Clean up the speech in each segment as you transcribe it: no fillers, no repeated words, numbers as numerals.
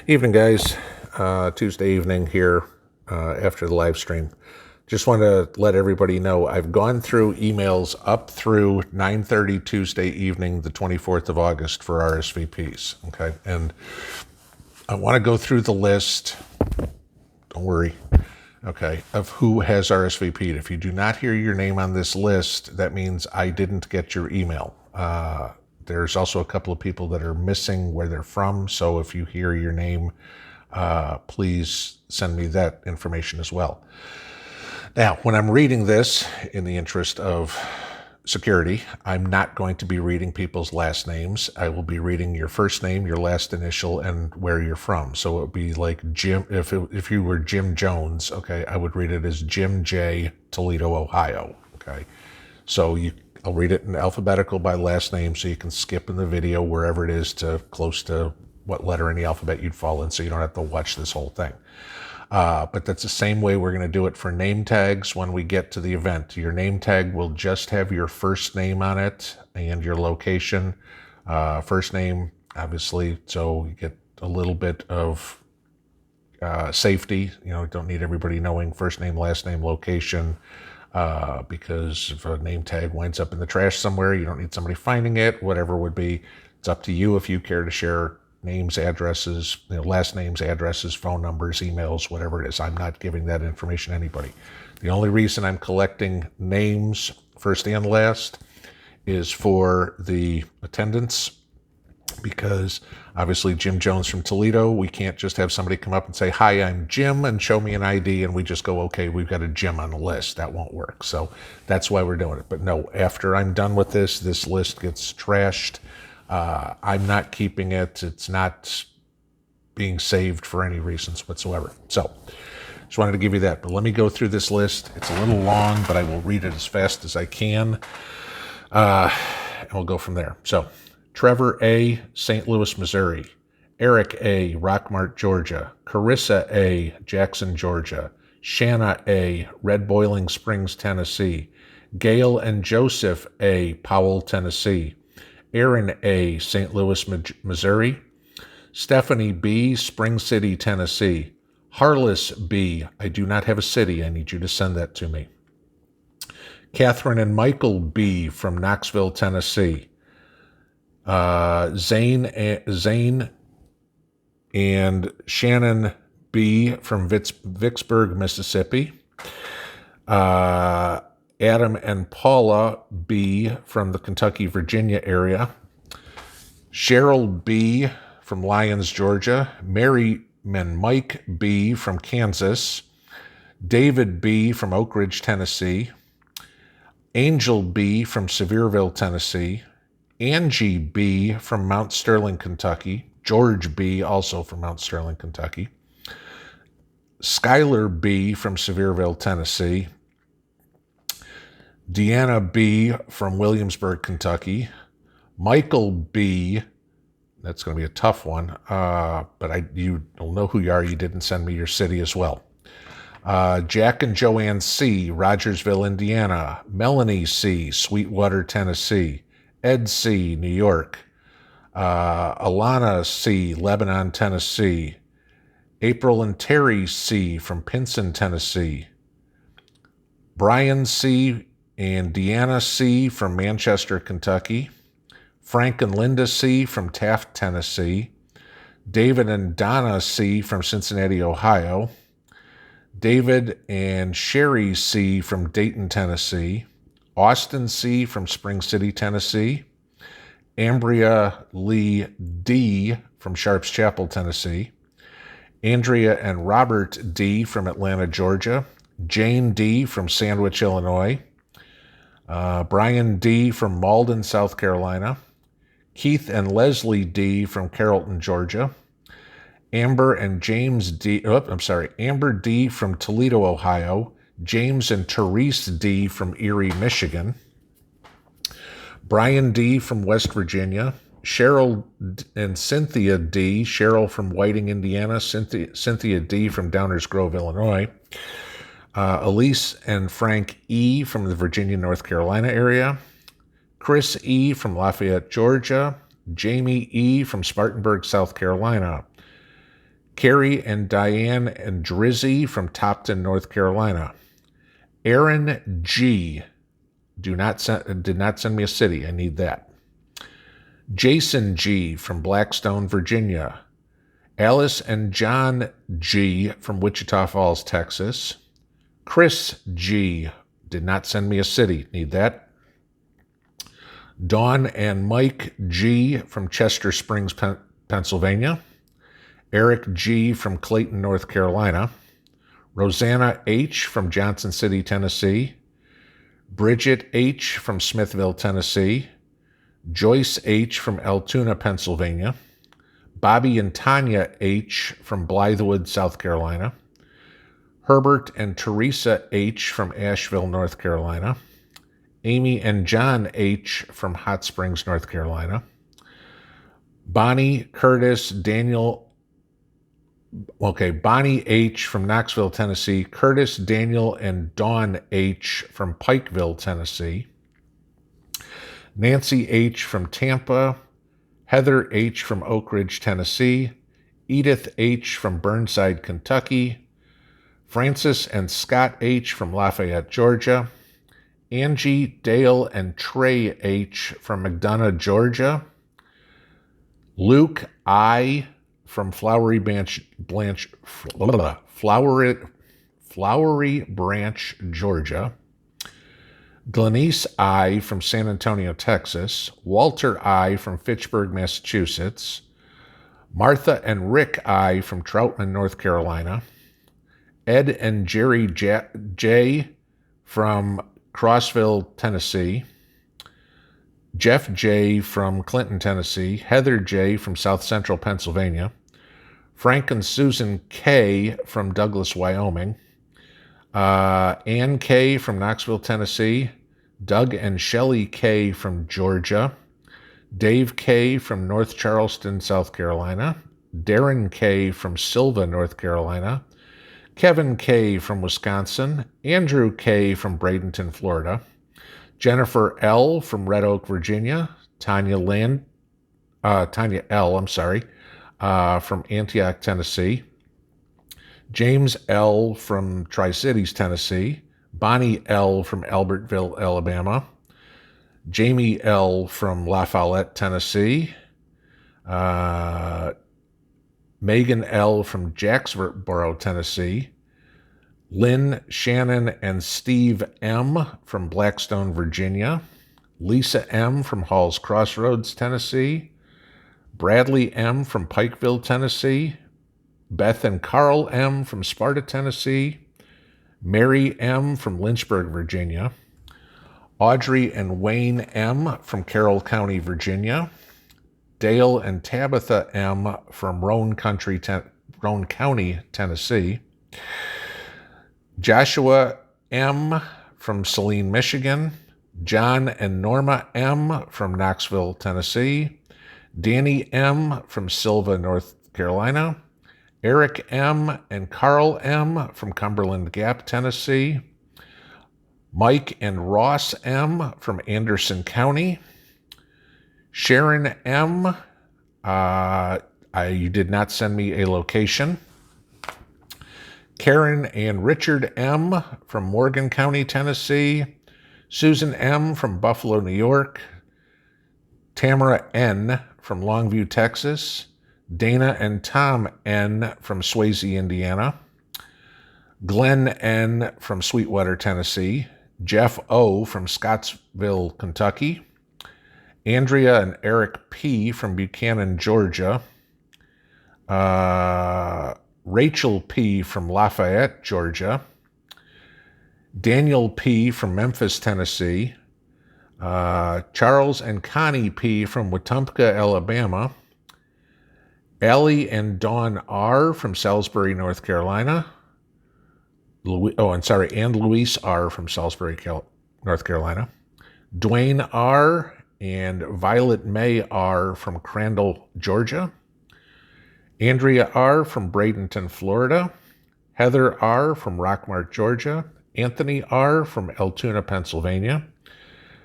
Evening, guys. Tuesday evening here after the live stream. Just want to let everybody know I've gone through emails up through 9:30 Tuesday evening, the 24th of August for RSVPs. Okay, and I want to go through the list. Don't worry. Okay, of who has RSVP'd. If you do not hear your name on this list, that means I didn't get your email. There's also a couple of people that are missing where they're from, so if you hear your name, please send me that information as well. Now, when I'm reading this, in the interest of security, I'm not going to be reading people's last names. I will be reading your first name, your last initial, and where you're from. So it would be like Jim, if you were Jim Jones, okay, I would read it as Jim J, Toledo, Ohio, okay? So I'll read it in alphabetical by last name, so you can skip in the video wherever it is to close to what letter in the alphabet you'd fall in, so you don't have to watch this whole thing. But that's the same way we're going to do it for name tags when we get to the event. Your name tag will just have your first name on it and your location. First name, obviously, so you get a little bit of safety. You know, don't need everybody knowing first name, last name, location. Because if a name tag winds up in the trash somewhere, you don't need somebody finding it, whatever would be. It's up to you if you care to share names, addresses, last names, addresses, phone numbers, emails, whatever it is. I'm not giving that information to anybody. The only reason I'm collecting names, first and last, is for the attendance, because obviously Jim Jones from Toledo, we can't just have somebody come up and say, "Hi, I'm Jim," and show me an ID, and we just go, "Okay, we've got a Jim on the list." That won't work. So that's why we're doing it. But no, after I'm done with this list gets trashed. I'm not keeping it. It's not being saved for any reasons whatsoever. So just wanted to give you that. But let me go through this list. It's a little long, but I will read it as fast as I can. And we'll go from there. So Trevor A., St. Louis, Missouri. Eric A., Rockmart, Georgia. Carissa A., Jackson, Georgia. Shanna A., Red Boiling Springs, Tennessee. Gail and Joseph A., Powell, Tennessee. Aaron A., St. Louis, Missouri. Stephanie B., Spring City, Tennessee. Harless B., I do not have a city. I need you to send that to me. Catherine and Michael B. from Knoxville, Tennessee. Zane and Shannon B. from Vicksburg, Mississippi. Adam and Paula B. from the Kentucky, Virginia area. Cheryl B. from Lyons, Georgia. Mary and Mike B. from Kansas. David B. from Oak Ridge, Tennessee. Angel B. from Sevierville, Tennessee. Angie B. from Mount Sterling, Kentucky. George B. also from Mount Sterling, Kentucky. Skylar B. from Sevierville, Tennessee. Deanna B. from Williamsburg, Kentucky. Michael B. That's going to be a tough one, but you'll know who you are. You didn't send me your city as well. Jack and Joanne C., Rogersville, Indiana. Melanie C., Sweetwater, Tennessee. Ed C., New York. Alana C., Lebanon, Tennessee. April and Terry C. from Pinson, Tennessee. Brian C. and Deanna C. from Manchester, Kentucky. Frank and Linda C. from Taft, Tennessee. David and Donna C. from Cincinnati, Ohio. David and Sherry C. from Dayton, Tennessee. Austin C. from Spring City, Tennessee. Ambria Lee D. from Sharps Chapel, Tennessee. Andrea and Robert D. from Atlanta, Georgia. Jane D. from Sandwich, Illinois. Brian D. from Malden, South Carolina. Keith and Leslie D. from Carrollton, Georgia. Amber and James D. Amber D. from Toledo, Ohio. James and Therese D. from Erie, Michigan. Brian D. from West Virginia. Cheryl and Cynthia D. Cheryl from Whiting, Indiana. Cynthia D. from Downers Grove, Illinois. Elise and Frank E. from the Virginia, North Carolina area. Chris E. from Lafayette, Georgia. Jamie E. from Spartanburg, South Carolina. Carrie and Diane and Drizzy from Topton, North Carolina. Aaron G. Did not send me a city. I need that. Jason G. from Blackstone, Virginia. Alice and John G. from Wichita Falls, Texas. Chris G. did not send me a city. Need that. Dawn and Mike G. from Chester Springs, Pennsylvania. Eric G. from Clayton, North Carolina. Rosanna H. from Johnson City, Tennessee. Bridget H. from Smithville, Tennessee. Joyce H. from Altoona, Pennsylvania. Bobby and Tanya H. from Blythewood, South Carolina. Herbert and Teresa H. from Asheville, North Carolina. Amy and John H. from Hot Springs, North Carolina. Bonnie H. from Knoxville, Tennessee. Curtis, Daniel, and Dawn H. from Pikeville, Tennessee. Nancy H. from Tampa. Heather H. from Oak Ridge, Tennessee. Edith H. from Burnside, Kentucky. Francis and Scott H. from Lafayette, Georgia. Angie, Dale, and Trey H. from McDonough, Georgia. Luke I. from Flowery Branch, Georgia. Glenise I. from San Antonio, Texas. Walter I. from Fitchburg, Massachusetts. Martha and Rick I. from Troutman, North Carolina. Ed and Jerry J. from Crossville, Tennessee. Jeff J. from Clinton, Tennessee. Heather J. from South Central Pennsylvania. Frank and Susan K. from Douglas, Wyoming. Ann K. from Knoxville, Tennessee. Doug and Shelley K. from Georgia. Dave K. from North Charleston, South Carolina. Darren K. from Silva, North Carolina. Kevin K. from Wisconsin. Andrew K. from Bradenton, Florida. Jennifer L. from Red Oak, Virginia. Tanya L. From Antioch, Tennessee. James L. from Tri-Cities, Tennessee. Bonnie L. from Albertville, Alabama. Jamie L. from La Follette, Tennessee. Megan L. from Jacksboro, Tennessee. Lynn, Shannon, and Steve M. from Blackstone, Virginia. Lisa M. from Halls Crossroads, Tennessee. Bradley M. from Pikeville, Tennessee. Beth and Carl M. from Sparta, Tennessee. Mary M. from Lynchburg, Virginia. Audrey and Wayne M. from Carroll County, Virginia. Dale and Tabitha M. from Roane County, Tennessee. Joshua M. from Saline, Michigan. John and Norma M. from Knoxville, Tennessee. Danny M. from Silva, North Carolina. Eric M. and Carl M. from Cumberland Gap, Tennessee. Mike and Ross M. from Anderson County. Sharon M. You did not send me a location. Karen and Richard M. from Morgan County, Tennessee. Susan M. from Buffalo, New York. Tamara N. from Longview, Texas. Dana and Tom N. from Swayze, Indiana. Glenn N. from Sweetwater, Tennessee. Jeff O. from Scottsville, Kentucky. Andrea and Eric P. from Buchanan, Georgia. Rachel P. from Lafayette, Georgia. Daniel P. from Memphis, Tennessee. Charles and Connie P. from Wetumpka, Alabama. Allie and Dawn R. from Salisbury, North Carolina. And Luis R. from Salisbury, North Carolina. Dwayne R. and Violet May R. from Crandall, Georgia. Andrea R. from Bradenton, Florida. Heather R. from Rockmart, Georgia. Anthony R. from Altoona, Pennsylvania.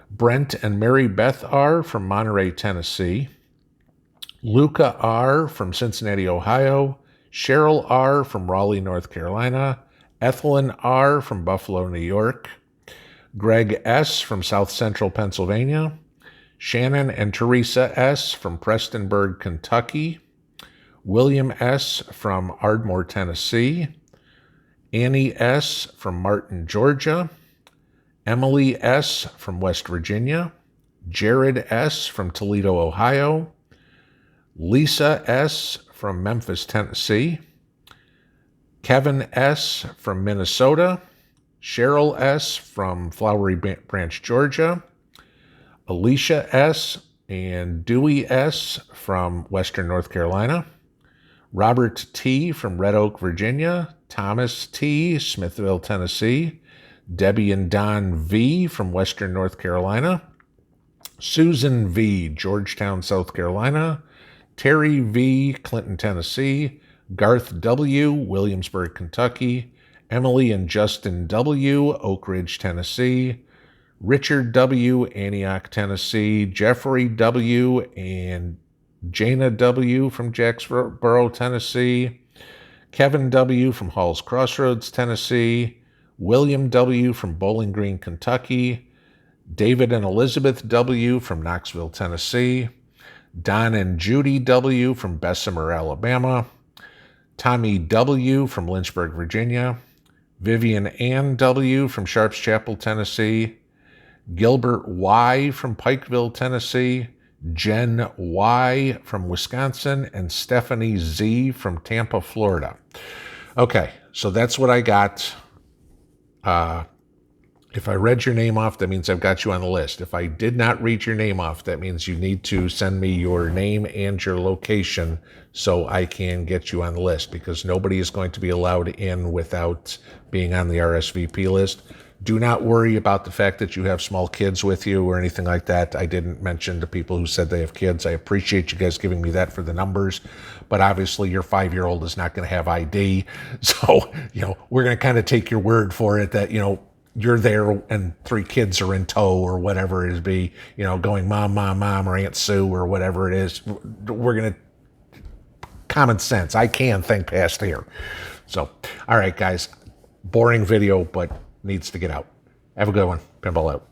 Brent and Mary Beth R. from Monterey, Tennessee. Luca R. from Cincinnati, Ohio. Cheryl R. from Raleigh, North Carolina, Ethelyn R. from Buffalo, New York, Greg S. from South Central Pennsylvania, Shannon and Teresa S. from Prestonburg, Kentucky, William S. from Ardmore, Tennessee, Annie S. from Martin, Georgia, Emily S. from West Virginia, Jared S. from Toledo, Ohio, Lisa S. from Memphis, Tennessee, Kevin S. from Minnesota, Cheryl S. from Flowery Branch, Georgia, Alicia S. and Dewey S. from Western North Carolina, Robert T. from Red Oak, Virginia, Thomas T. Smithville, Tennessee, Debbie and Don V. from Western North Carolina, Susan V. Georgetown, South Carolina, Terry V. Clinton, Tennessee, Garth W. Williamsburg, Kentucky, Emily and Justin W. Oak Ridge, Tennessee, Richard W. Antioch, Tennessee, Jeffrey W. and Jana W. from Jacksboro, Tennessee, Kevin W. from Halls Crossroads, Tennessee, William W. from Bowling Green, Kentucky, David and Elizabeth W. from Knoxville, Tennessee, Don and Judy W. from Bessemer, Alabama, Tommy W. from Lynchburg, Virginia, Vivian Ann W. from Sharps Chapel, Tennessee, Gilbert Y. from Pikeville, Tennessee, Jen Y. from Wisconsin, and Stephanie Z. from Tampa, Florida. Okay, so that's what I got. If I read your name off, that means I've got you on the list. If I did not read your name off, that means you need to send me your name and your location so I can get you on the list, because nobody is going to be allowed in without being on the RSVP list. Do not worry about the fact that you have small kids with you or anything like that. I didn't mention to people who said they have kids. I appreciate you guys giving me that for the numbers, but obviously your 5-year-old is not going to have ID. So, we're going to kind of take your word for it that, you're there and 3 kids are in tow or whatever it is, going mom, mom, mom, or Aunt Sue or whatever it is. We're going to, common sense. I can think past here. So, all right, guys, boring video, but needs to get out. Have a good one. Pinball out.